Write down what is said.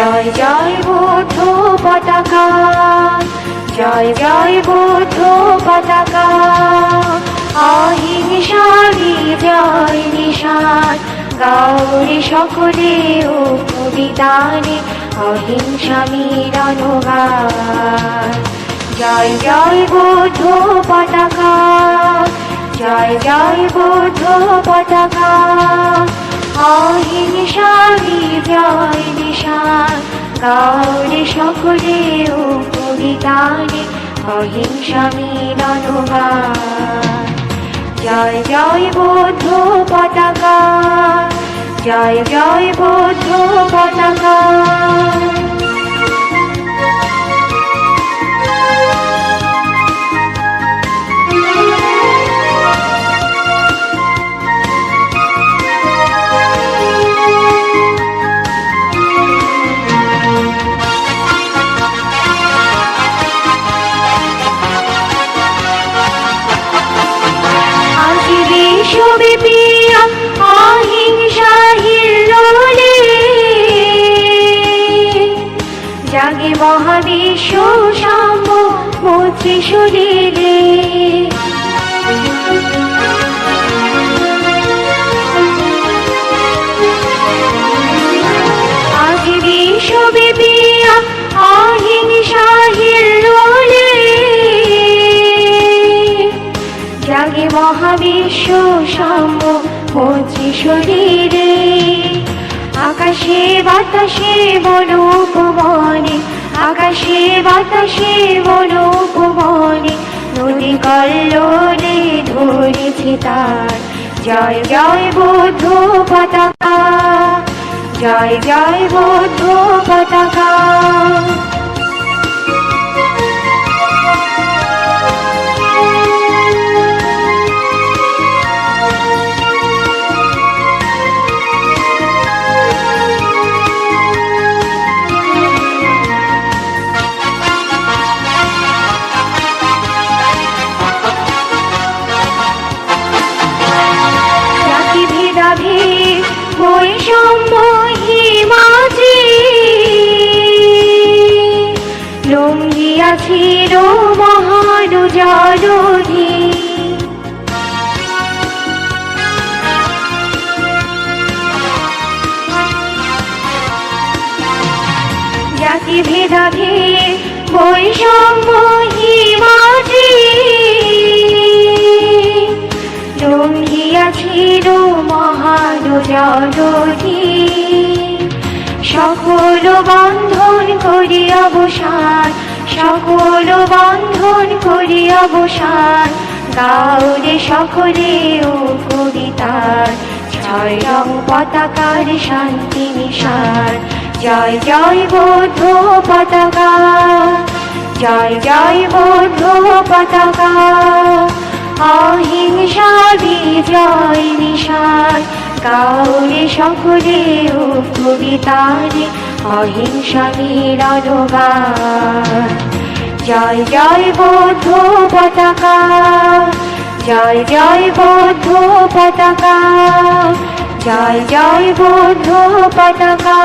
জয় জয় বুদ্ধ পতাকা, জয় জয় বুদ্ধ পতাকা। অহিংসার বিজয় নিশান গাওরে সকলে ও কবিতানে অহিংসা মিলন গান। জয় জয় বুদ্ধ পতাকা, জয় জয় বুদ্ধ পতাকা। অহিংসা বিজয় নিশান গাওরে সকলে ও কবিতানে অহিংসা মিলন গান। জয় জয় বুদ্ধ পতাকা, জয় জয় বুদ্ধ পতাকা। বিশ্বব্যাপী অহিংসা হিল্লোলে জাগে মহাবিশ্ব সাম্য ত্রিশূলে। আজ বিশ্বব্যাপী অহিংসা হিল্লোলে জাগে মহাবিশ্ব সাম্য ত্রিশূলে। আকাশে বাতাসে বন উপবনে, আকাশে বাতাসে বন উপবনে নদী কল্লোলে ধরেছে তার। জয় জয় বুদ্ধ পতাকা, জয় জয় বুদ্ধ পতাকা। বৈষম্য হিমাচি লঙ্ঘিয়াছিল মহান জলধি। জাতি ভেদাভেদ বৈষম্য হিমাচি লঙ্ঘিয়াছিল মহান জলধি। সকল বন্ধন করি অবসান, সকল বন্ধন করি অবসান গাওরে সকলে ও কবিতার। ছয় রং পতাকার শান্তি নিশান। জয় জয় বুদ্ধ পতাকা, জয় জয় বুদ্ধ পতাকা। অহিংসা বিজয় নিশান গাওরে সকলে ও কবিতানে অহিংসা মিলন গান। জয় জয় বুদ্ধ পতাকা, জয় জয় বুদ্ধ পতাকা, জয় জয় বুদ্ধ পতাকা।